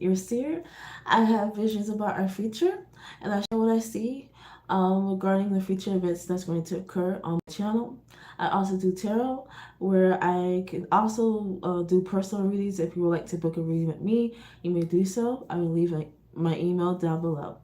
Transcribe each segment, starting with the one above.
your seer. I have visions about our future, and I share what I see regarding the future events that's going to occur on my channel. I also do tarot, where I can also do personal readings. If you would like to book a reading with me, you may do so. I will leave my email down below.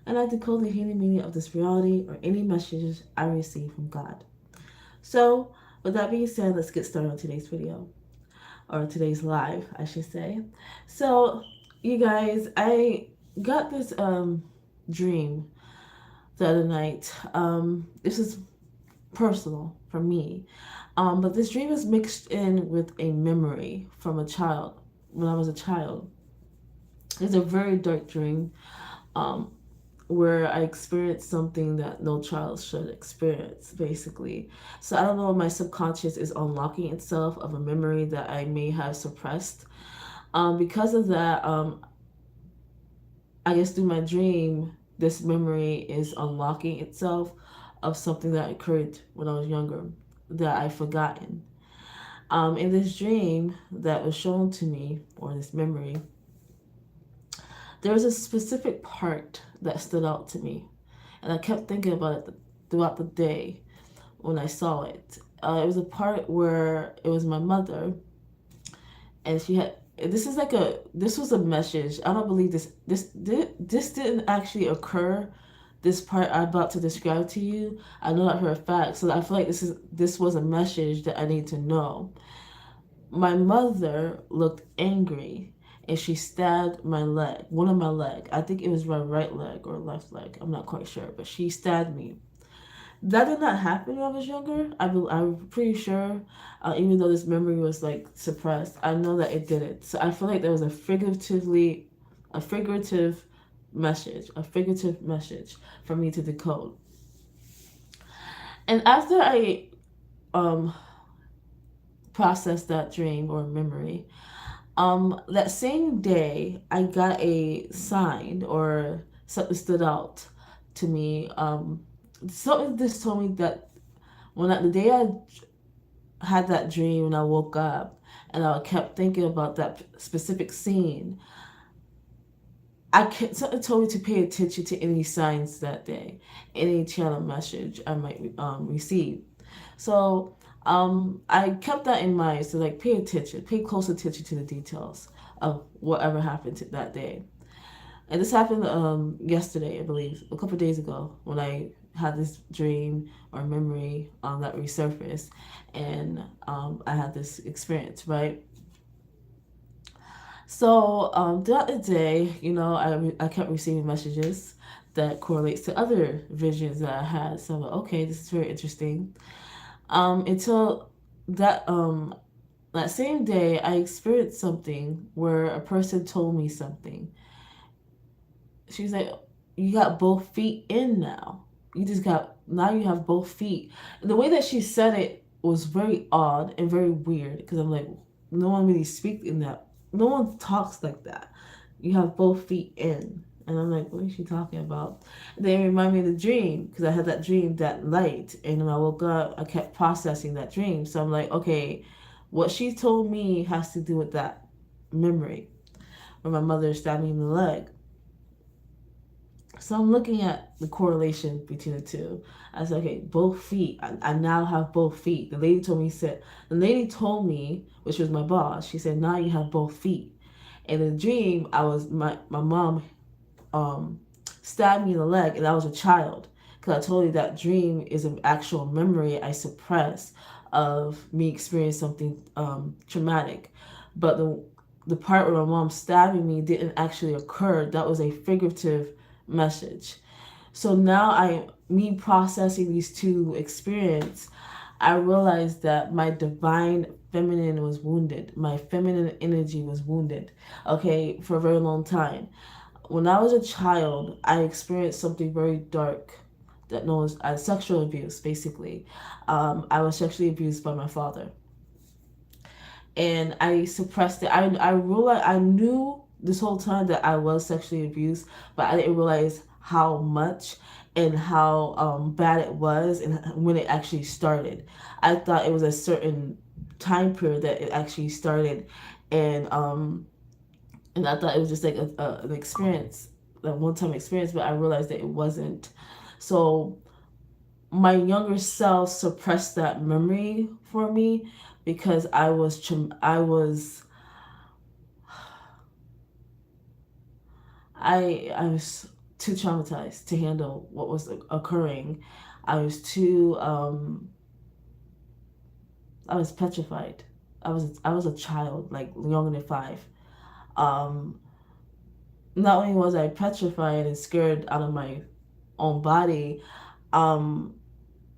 And I decode the hidden meaning of this reality or any messages I receive from God. So, with that being said, let's get started on today's video, or today's live, I should say. So, you guys, I got this dream the other night. This is personal for me, but this dream is mixed in with a memory from a child when I was a child. It's a very dark dream. Um, where I experienced something that no child should experience, basically. So I don't know if my subconscious is unlocking itself of a memory that I may have suppressed. Because of that, I guess through my dream, this memory is unlocking itself of something that occurred when I was younger that I've forgotten. In this dream that was shown to me, or this memory, there was a specific part that stood out to me, and I kept thinking about it throughout the day when I saw it. It was a part where it was my mother, and she had. This is like a. This was a message. I don't believe this didn't actually occur. This part I'm about to describe to you, I know that for a fact. So I feel like this was a message that I need to know. My mother looked angry, and she stabbed my leg, one of my leg. I think it was my right leg or left leg. I'm not quite sure, but she stabbed me. That did not happen when I was younger. I'm pretty sure, even though this memory was like suppressed, I know that it didn't. So I feel like there was a figurative message for me to decode. And after I um processed that dream or memory, that same day, I got a sign or something stood out to me. Something just told me that the day I had that dream and I woke up and I kept thinking about that specific scene, something told me to pay attention to any signs that day, any channel message I might receive. So I kept that in mind. So like, pay close attention to the details of whatever happened that day. And this happened yesterday, I believe, a couple of days ago, when I had this dream or memory that resurfaced, and I had this experience, right? So throughout the day, I kept receiving messages that correlates to other visions that I had. So I'm like, okay, this is very interesting. Until that that same day, I experienced something where a person told me something. She's like, "You got both feet in now. Now you have both feet." And the way that she said it was very odd and very weird, because I'm like, no one really speaks in that. No one talks like that. You have both feet in. And I'm like, what is she talking about? And then it reminded me of the dream, because I had that dream that night. And when I woke up, I kept processing that dream. So I'm like, okay, what she told me has to do with that memory where my mother stabbed me in the leg. So I'm looking at the correlation between the two. I said, okay, both feet. I now have both feet. The lady told me, which was my boss, she said, now you have both feet. And in the dream, my mom stabbed me in the leg, and I was a child. Because I told you that dream is an actual memory I suppressed of me experiencing something traumatic. But the part where my mom stabbing me didn't actually occur. That was a figurative message. So now me processing these two experiences, I realized that my divine feminine was wounded. My feminine energy was wounded, okay, for a very long time. When I was a child, I experienced something very dark that knows as sexual abuse, basically. I was sexually abused by my father. And I suppressed it. I realized, I knew this whole time that I was sexually abused, but I didn't realize how much and how bad it was and when it actually started. I thought it was a certain time period that it actually started, and And I thought it was just like an experience, a one-time experience, but I realized that it wasn't. So my younger self suppressed that memory for me because I was too traumatized to handle what was occurring. I was too I was petrified. I was a child, like younger than 5. Um, Not only was I petrified and scared out of my own body, um,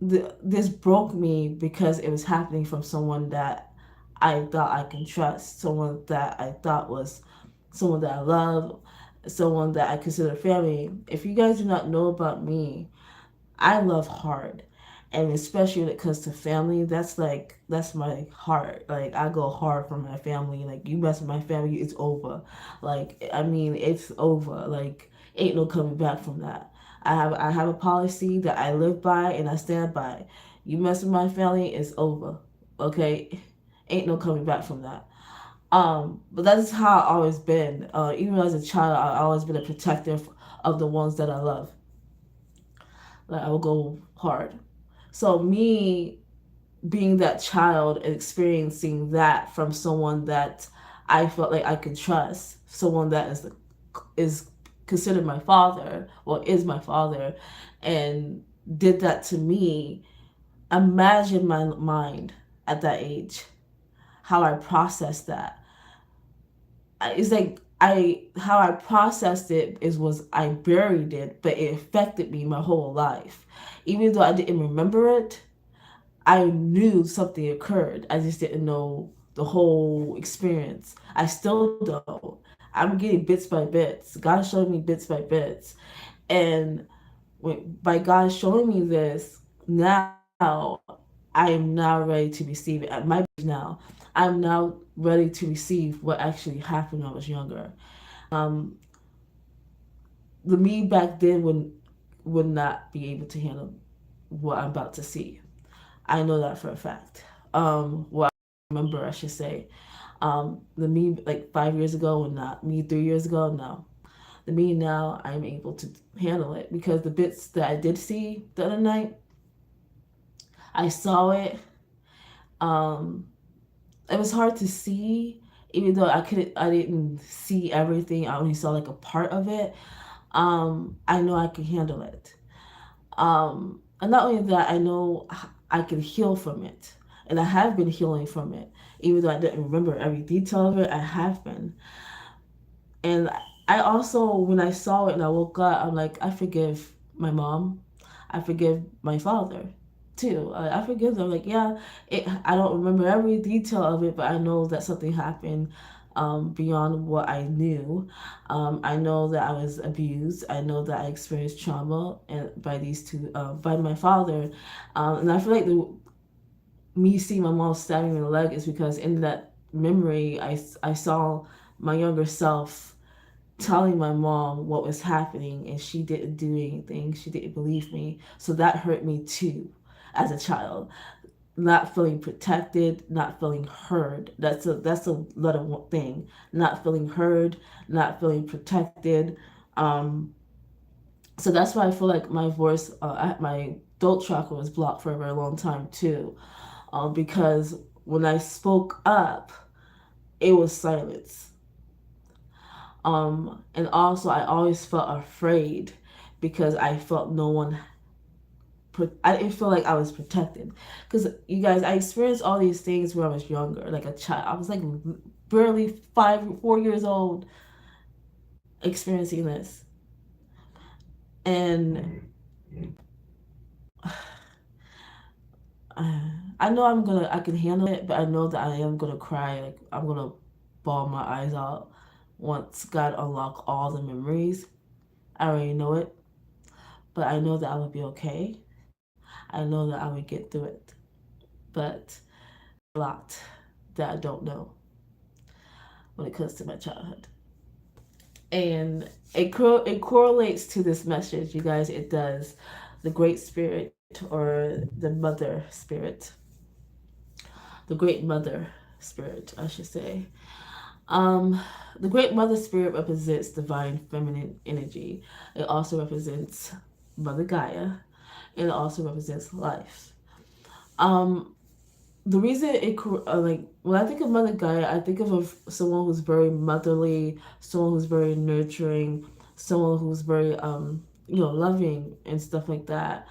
this broke me because it was happening from someone that I thought I can trust, someone that I thought was someone that I love, someone that I consider family. If you guys do not know about me, I love hard. And especially when it comes to family, that's my heart. Like I go hard for my family. Like you mess with my family, it's over. Like I mean, it's over. Like ain't no coming back from that. I have a policy that I live by and I stand by. You mess with my family, it's over. Okay? Ain't no coming back from that. But that's how I've always been. Even as a child, I've always been a protector of the ones that I love. Like I will go hard. So me being that child and experiencing that from someone that I felt like I could trust, someone that is considered my father, or is my father, and did that to me. Imagine my mind at that age, how I processed that. It's like I how I processed it is was I buried it, but it affected me my whole life. Even though I didn't remember it, I knew something occurred. I just didn't know the whole experience. I still don't. I'm getting bits by bits. God showed me bits by bits. And by God showing me this, now I am now ready to receive it. At my age now, I'm now ready to receive what actually happened when I was younger. Um, the me back then would not be able to handle what I'm about to see. I know that for a fact. Well, I remember, I should say. The me like 5 years ago and not me 3 years ago, no. The me now, I'm able to handle it because the bits that I did see the other night, I saw it. Um, it was hard to see, even though I didn't see everything. I only saw like a part of it. I know I can handle it. And not only that, I know I can heal from it. And I have been healing from it. Even though I didn't remember every detail of it, I have been. And I also, when I saw it and I woke up, I'm like, I forgive my mom. I forgive my father too. I forgive them. Like, yeah, I don't remember every detail of it, but I know that something happened beyond what I knew. I know that I was abused. I know that I experienced trauma and by these two, by my father. And I feel like me seeing my mom stabbing me in the leg is because in that memory, I saw my younger self telling my mom what was happening and she didn't do anything. She didn't believe me. So that hurt me too as a child. Not feeling protected, not feeling heard. That's a little thing. Not feeling heard, not feeling protected. Um, so that's why I feel like my voice, my throat chakra was blocked for a very long time too. Because when I spoke up, it was silence. And also, I always felt afraid because I felt no one. I didn't feel like I was protected. Because you guys, I experienced all these things when I was younger, like a child. I was like barely 4 years old, experiencing this, and I know I can handle it, but I know that I am gonna cry. Like I'm gonna bawl my eyes out once God unlock all the memories. I already know it, but I know that I will be okay. I know that I would get through it, but a lot that I don't know when it comes to my childhood. And it correlates to this message, you guys. It does. The Great Spirit, or the Mother Spirit, the Great Mother Spirit, I should say. Um, the Great Mother Spirit represents divine feminine energy. It also represents Mother Gaia, and it also represents life. Um, the reason like when I think of Mother Gaia, I think of someone who's very motherly, someone who's very nurturing, someone who's very loving and stuff like that.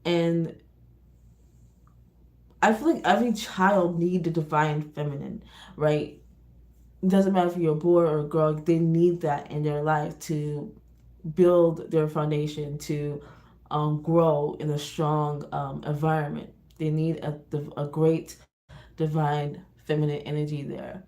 And I feel like every child need the divine feminine, right? It doesn't matter if you're a boy or a girl, they need that in their life to build their foundation, to grow in a strong environment. They need a great divine feminine energy there.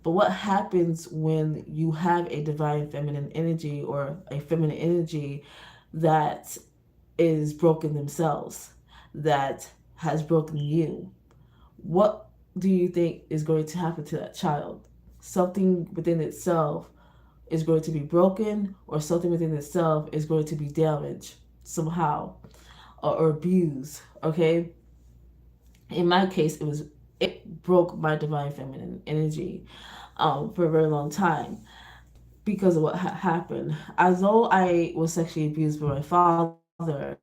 But what happens when you have a divine feminine energy or a feminine energy that is broken themselves, that has broken you? What do you think is going to happen to that child? Something within itself is going to be broken, or something within itself is going to be damaged somehow, or abused. Okay, in my case, it broke my divine feminine energy for a very long time because of what happened. As though I was sexually abused by my father,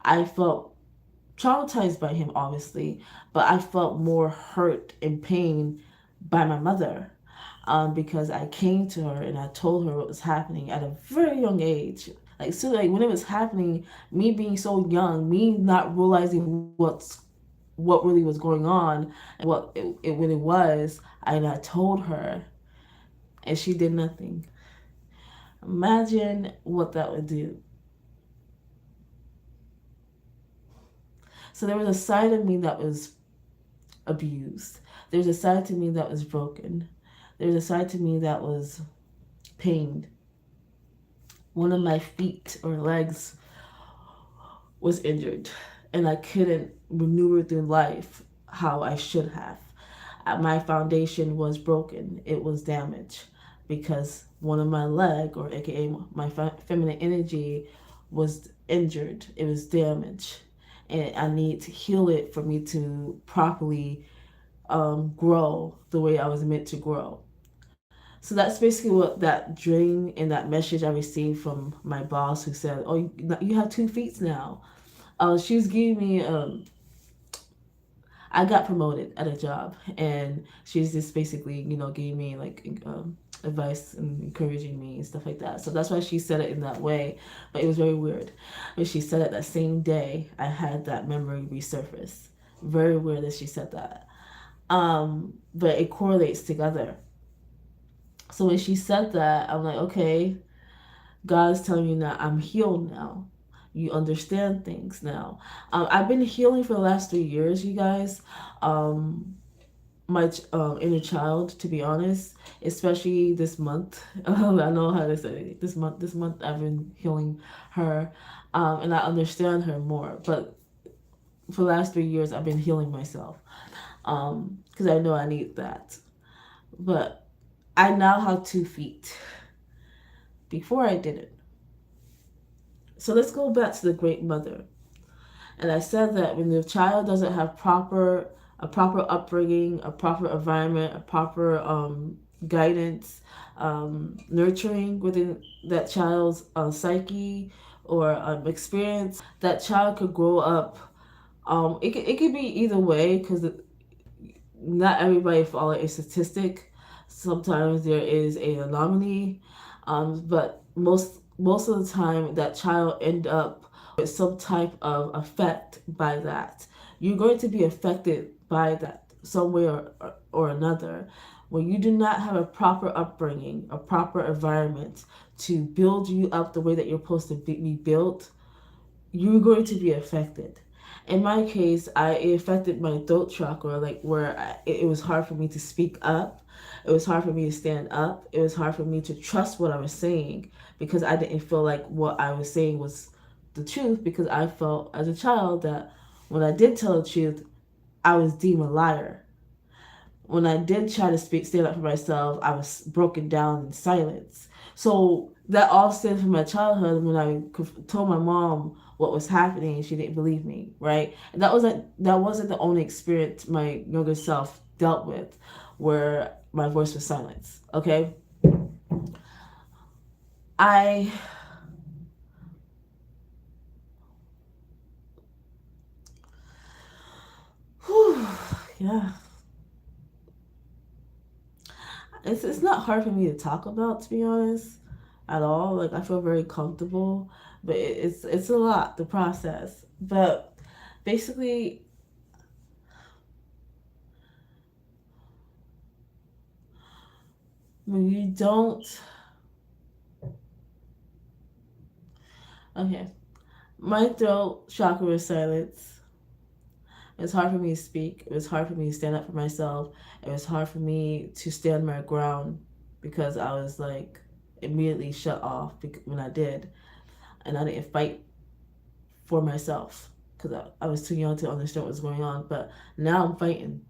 I felt traumatized by him, obviously, but I felt more hurt and pain by my mother, because I came to her and I told her what was happening at a very young age. Like, so like when it was happening, me being so young, me not realizing what really was going on and what it really was, and I told her, and she did nothing. Imagine what that would do. So there was a side of me that was abused. There's a side to me that was broken. There's a side to me that was pained. One of my feet or legs was injured, and I couldn't maneuver through life how I should have. My foundation was broken. It was damaged because one of my leg, or aka my feminine energy, was injured. It was damaged, and I need to heal it for me to properly grow the way I was meant to grow. So that's basically what that dream and that message I received from my boss, who said, "Oh, you have 2 feet now." She was giving me. I got promoted at a job, and she's just basically, giving me like advice and encouraging me and stuff like that. So that's why she said it in that way. But it was very weird. But she said it that same day I had that memory resurface. Very weird that she said that. But it correlates together. So when she said that, I'm like, okay, God's telling me that I'm healed now. You understand things now. I've been healing for the last 3 years, you guys. My inner child, to be honest, especially this month. I know how to say it. This month I've been healing her, and I understand her more. But for the last 3 years, I've been healing myself, because I know I need that. But I now have 2 feet. Before I didn't. So let's go back to the Great Mother. And I said that when the child doesn't have a proper upbringing, a proper environment, a proper guidance, nurturing within that child's psyche or experience, that child could grow up. It could be either way, because not everybody follow a statistic. Sometimes there is a anomaly, but most of the time that child end up with some type of effect by that. You're going to be affected by that some way or another. When you do not have a proper upbringing, a proper environment to build you up the way that you're supposed to be built, you're going to be affected. In my case, it affected my throat chakra, like where it was hard for me to speak up. It was hard for me to stand up. It was hard for me to trust what I was saying, because I didn't feel like what I was saying was the truth, because I felt as a child that when I did tell the truth, I was deemed a liar. When I did try to stand up for myself, I was broken down in silence. So that all stemmed from my childhood. When I told my mom what was happening, she didn't believe me, right? And that wasn't the only experience my younger self dealt with, where my voice was silenced. Okay, I whew, yeah, it's not hard for me to talk about, to be honest, at all. Like I feel very comfortable, but it's a lot to process. But basically, when you don't, okay, my throat chakra is silenced. It's hard for me to speak. It was hard for me to stand up for myself. It was hard for me to stand my ground because I was like immediately shut off when I did, and I didn't fight for myself because I was too young to understand what was going on. But now I'm fighting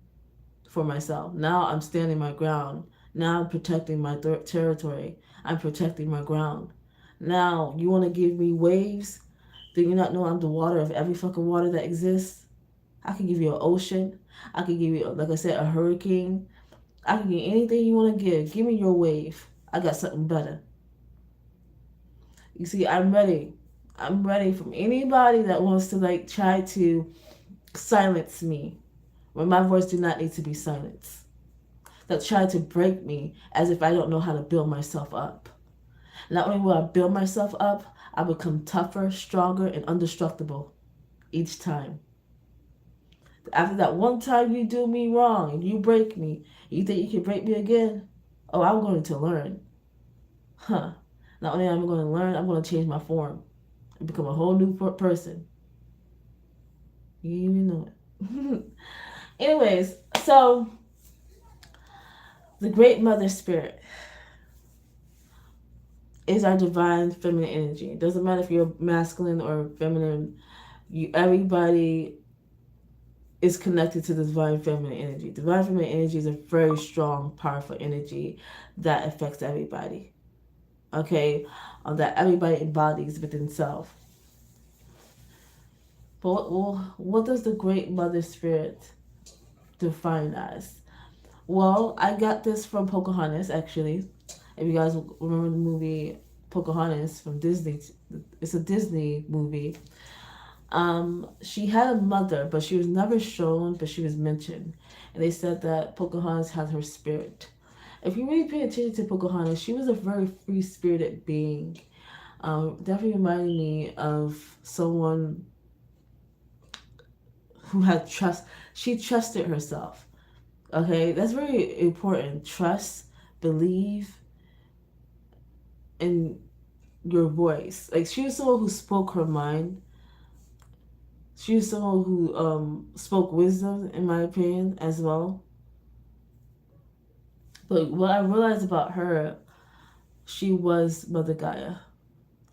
for myself. Now I'm standing my ground. Now I'm protecting my territory. I'm protecting my ground. Now you want to give me waves? Do you not know I'm the water of every fucking water that exists? I can give you an ocean. I can give you, like I said, a hurricane. I can give you anything you want to give. Give me your wave. I got something better. You see, I'm ready. I'm ready from anybody that wants to like try to silence me when my voice do not need to be silenced. That try to break me as if I don't know how to build myself up. Not only will I build myself up, I become tougher, stronger, and indestructible each time. After that one time you do me wrong and you break me, you think you can break me again? Oh, I'm going to learn. Huh. Not only am I going to learn, I'm going to change my form and become a whole new person. You didn't even know it. Anyways, so the Great Mother Spirit is our divine feminine energy. It doesn't matter if you're masculine or feminine. Everybody is connected to the divine feminine energy. Divine feminine energy is a very strong, powerful energy that affects everybody. Okay, that everybody embodies within self. But what does the Great Mother Spirit define as? Well, I got this from Pocahontas, actually. If you guys remember the movie Pocahontas from Disney, it's a Disney movie. She had a mother, but she was never shown, but she was mentioned. And they said that Pocahontas had her spirit. If you really pay attention to Pocahontas, she was a very free spirited being. Definitely reminded me of someone who had trust. She trusted herself. Okay, that's very important. Trust, believe in your voice. Like she was someone who spoke her mind. She was someone who spoke wisdom, in my opinion, as well. But what I realized about her, she was Mother Gaia.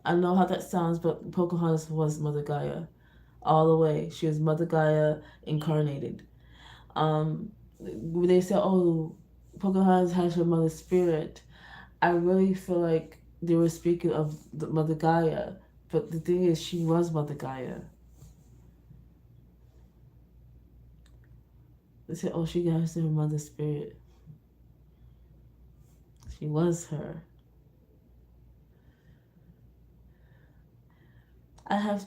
I know how that sounds, but Pocahontas was Mother Gaia all the way. She was Mother Gaia incarnated. They say, oh, Pocahontas has her mother's spirit. I really feel like they were speaking of the Mother Gaia. But the thing is, she was Mother Gaia. They said, oh, she has her mother's spirit. She was her. I have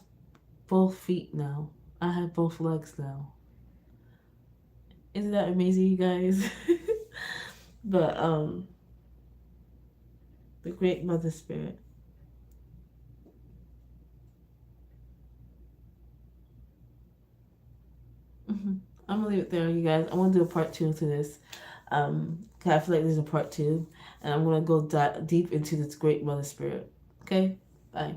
both feet now. I have both legs now. Isn't that amazing, you guys? But the Great Mother Spirit. I'm gonna leave it there, you guys. I want to do a part 2 to this. Cause I feel like there's a part 2, and I'm gonna go deep into this Great Mother Spirit. Okay, bye.